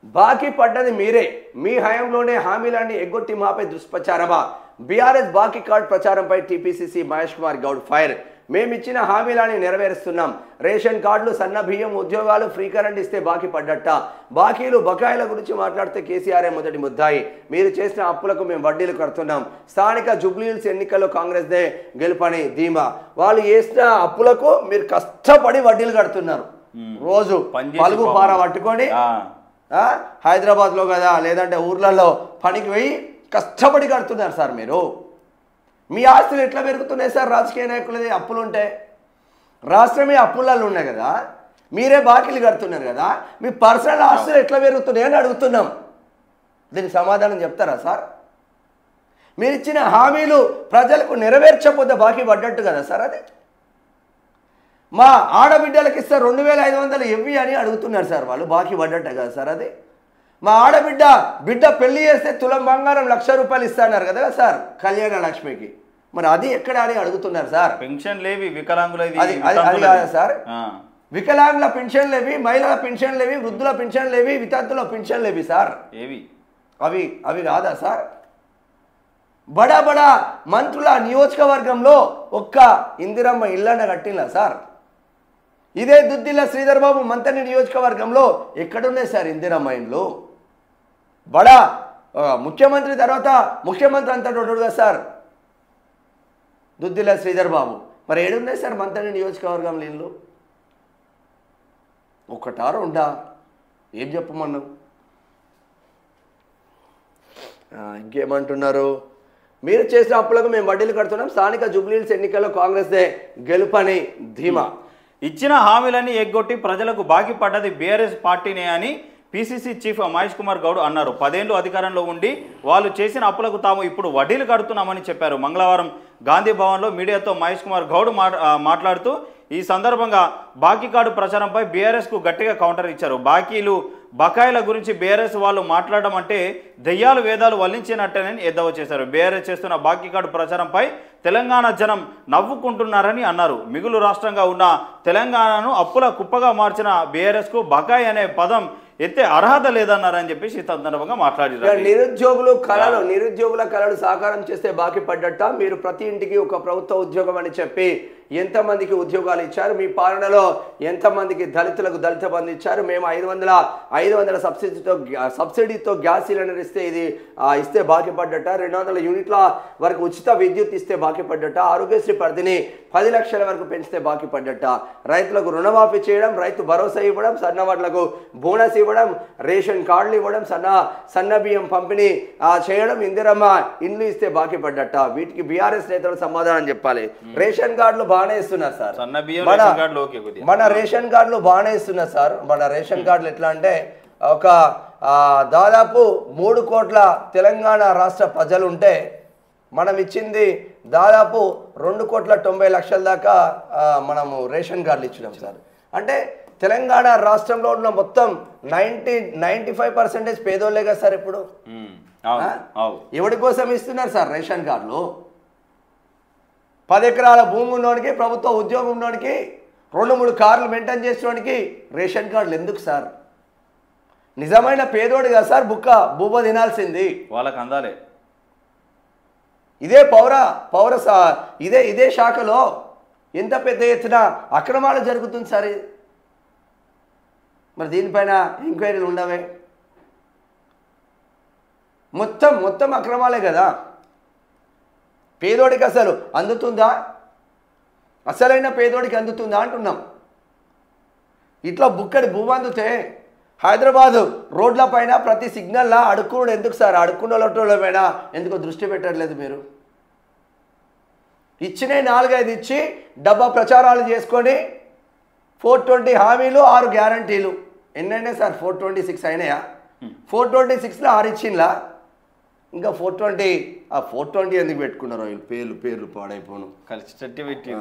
బాకీ పడ్డది మీరే. మీ హయాంలోనే హామీలన్నీ ఎగ్గొట్టి మాపై దుష్ప్రచారమా? బీఆర్ఎస్ బాకీ కార్డ్ ప్రచారంపై టీపీసీసీ మహేష్ కుమార్ గౌడ్ ఫైర్. మేమిచ్చిన హామీలని నెరవేరుస్తున్నాం. రేషన్ కార్డులు, సన్న బియ్యం, ఉద్యోగాలు, ఫ్రీ కరెంట్ ఇస్తే బాకీ పడ్డట్ట. బాకీలు బకాయిల గురించి మాట్లాడితే కేసీఆర్ మొదటి ముద్దాయి. మీరు చేసిన అప్పులకు మేము వడ్డీలు కడుతున్నాం. స్థానిక జూబ్లీహిల్స్ ఎన్నికల్లో కాంగ్రెస్దే గెలుపని ధీమా. వాళ్ళు చేసిన అప్పులకు మీరు కష్టపడి వడ్డీలు కడుతున్నారు. రోజు పలుగు పార పట్టుకొని హైదరాబాద్లో కదా లేదంటే ఊర్లలో పనికి పోయి కష్టపడి కడుతున్నారు సార్. మీరు మీ ఆస్తులు ఎట్లా పెరుగుతున్నాయి సార్? రాజకీయ నాయకులది అప్పులుంటే రాష్ట్రమే అప్పులలో ఉన్నాయి కదా, మీరే బాకీలు కడుతున్నారు కదా, మీ పర్సనల్ ఆస్తులు ఎట్లా పెరుగుతున్నాయి అని అడుగుతున్నాం. దీనికి సమాధానం చెప్తారా సార్? మీరు ఇచ్చిన హామీలు ప్రజలకు నెరవేర్చకపోతే బాకీ పడ్డట్టు కదా సార్. అది మా ఆడబిడ్డలకు ఇస్తే 2500 ఇవ్వి అని అడుగుతున్నారు సార్. వాళ్ళు బాకీ పడ్డట్టు కదా సార్. అది మా బిడ్డ పెళ్లి చేస్తే తులం బంగారం 1,00,000 రూపాయలు ఇస్తున్నారు కదా సార్ కళ్యాణ లక్ష్మికి. మరి అది ఎక్కడ అని అడుగుతున్నారు సార్. పెన్షన్ లేవి, వికలాంగుల అది కాదా సార్? వికలాంగుల పెన్షన్ లేవి, మహిళల పెన్షన్ లేవి, వృద్ధుల పెన్షన్ లేవి, వితంతుల పెన్షన్ లేవి సార్. ఏవి అవి కాదా సార్? బడా మంత్రుల నియోజకవర్గంలో ఒక్క ఇందిరమ్మ ఇళ్ళన్న కట్టినా సార్? ఇదే దుద్దిల్ల శ్రీధర్ బాబు మంత్రి నియోజకవర్గంలో ఎక్కడున్నాయి సార్ ఇందిరమ్మ ఇండ్లు? బడా ముఖ్యమంత్రి తర్వాత ముఖ్యమంత్రి అంతటోడుగా సార్ దుద్దిల్ల శ్రీధర్ బాబు. మరి ఏడున్నాయి సార్ మంత్రి నియోజకవర్గంలో ఇల్లు? ఒకటారు ఉండా? ఏం చెప్పమన్నావు? ఇంకేమంటున్నారు? మీరు చేసిన అప్పులకు మేము వడ్డీలు కడుతున్నాం. స్థానిక జూబ్లీహిల్స్ ఎన్నికల్లో కాంగ్రెస్దే గెలుపని ధీమా. ఇచ్చిన హామీలన్నీ ఎగ్గొట్టి ప్రజలకు బాకీ పడ్డది బీఆర్ఎస్ పార్టీనే అని పీసీసీ చీఫ్ మహేష్ కుమార్ గౌడ్ అన్నారు. 10 ఏళ్లు అధికారంలో ఉండి వాళ్ళు చేసిన అప్పులకు తాము ఇప్పుడు వడ్డీలు కడుతున్నామని చెప్పారు. మంగళవారం గాంధీ భవన్లో మీడియాతో మహేష్ కుమార్ గౌడ్ మాట్లాడుతూ ఈ సందర్భంగా బాకీ కార్డు ప్రచారంపై బీఆర్ఎస్కు గట్టిగా కౌంటర్ ఇచ్చారు. బకాయిల గురించి బీఆర్ఎస్ వాళ్ళు మాట్లాడడం అంటే దెయ్యాలు వేదాలు వల్లించినట్టేనని ఎద్దవ చేశారు. బీఆర్ఎస్ చేస్తున్న బాకీ కార్డు ప్రచారంపై తెలంగాణ జనం నవ్వుకుంటున్నారని అన్నారు. మిగులు రాష్ట్రంగా ఉన్న తెలంగాణను అప్పుల కుప్పగా మార్చిన బీఆర్ఎస్కు బకాయి అనే పదం ఎత్తే అర్హత లేదన్నారని చెప్పేసి ఈ సందర్భంగా మాట్లాడారు. నిరుద్యోగుల కళలు సాకారం చేస్తే బాకీ పడ్డట్ట. మీరు ప్రతి ఇంటికి ఒక ప్రభుత్వ ఉద్యోగం అని చెప్పి ఎంతమందికి ఉద్యోగాలు ఇచ్చారు? మీ పాలనలో ఎంతమందికి దళితులకు దళిత బంధు ఇచ్చారు? మేము 500 సబ్సిడీతో గ్యాస్ సిలిండర్ ఇస్తే బాకీ పడ్డట. 200 యూనిట్ల వరకు ఉచిత విద్యుత్ ఇస్తే బాకీ పడ్డట. ఆరోగ్యశ్రీ పరిధిని 10 లక్షల వరకు పెంచితే బాకీ పడ్డట. రైతులకు రుణమాఫీ చేయడం, రైతు భరోసా ఇవ్వడం, సన్నవాళ్లకు బోనస్ ఇవ్వడం, రేషన్ కార్డులు ఇవ్వడం, సన్న బియ్యం పంపిణీ చేయడం, ఇందిరమ్మ ఇండ్లు ఇస్తే బాకీ పడ్డట. వీటికి బీఆర్ఎస్ నేతలు సమాధానం చెప్పాలి. రేషన్ కార్డులు బాగానే ఇస్తున్నారు సార్. మన రేషన్ కార్డులు బాగానే ఇస్తున్నారు సార్. మన రేషన్ కార్డులు ఎట్లా అంటే ఒక దాదాపు 3 కోట్ల తెలంగాణ రాష్ట్ర ప్రజలు ఉంటే మనం ఇచ్చింది దాదాపు 2,90,00,000 దాకా మనము రేషన్ కార్డులు ఇచ్చినాం సార్. అంటే తెలంగాణ రాష్ట్రంలో ఉన్న మొత్తం 95% పేదోళ్ళే కదా సార్. ఇప్పుడు ఎవరి కోసం ఇస్తున్నారు సార్ రేషన్ కార్డులు? 10 ఎకరాల భూమి ఉన్నోడికి, ప్రభుత్వ ఉద్యోగం ఉన్నోడికి, 2-3 కార్లు మెయింటైన్ చేసేవాడికి రేషన్ కార్డులు ఎందుకు సార్? నిజమైన పేదోడు కదా సార్ బూబ తినాల్సింది. వాళ్ళకి అందాలే. ఇదే శాఖలో ఎంత పెద్ద ఎత్తున అక్రమాలు జరుగుతుంది సార్. మరి దీనిపైన ఎంక్వైరీలు ఉండవే? మొత్తం అక్రమాలే కదా. పేదోడికి అసలు అందుతుందా? అసలైన పేదోడికి అందుతుందా అంటున్నాం. ఇట్లా బుక్కడి భూమి అందుతే హైదరాబాదు రోడ్ల పైన ప్రతి సిగ్నల్లా అడుక్కున్నాడు ఎందుకు సార్? అడుక్కున్న పైన ఎందుకు దృష్టి పెట్టట్లేదు మీరు? ఇచ్చినే 4-5 ఇచ్చి డబ్బా ప్రచారాలు చేసుకొని 420 హామీలు 6 గ్యారంటీలు ఎన్నైనా సార్? 426 అయినాయా? 426లో 6 ఇచ్చిందా? ఇంకా 420 ఎందుకు పెట్టుకున్నారో? పేర్లు పాడైపోను కలిసి పెట్టి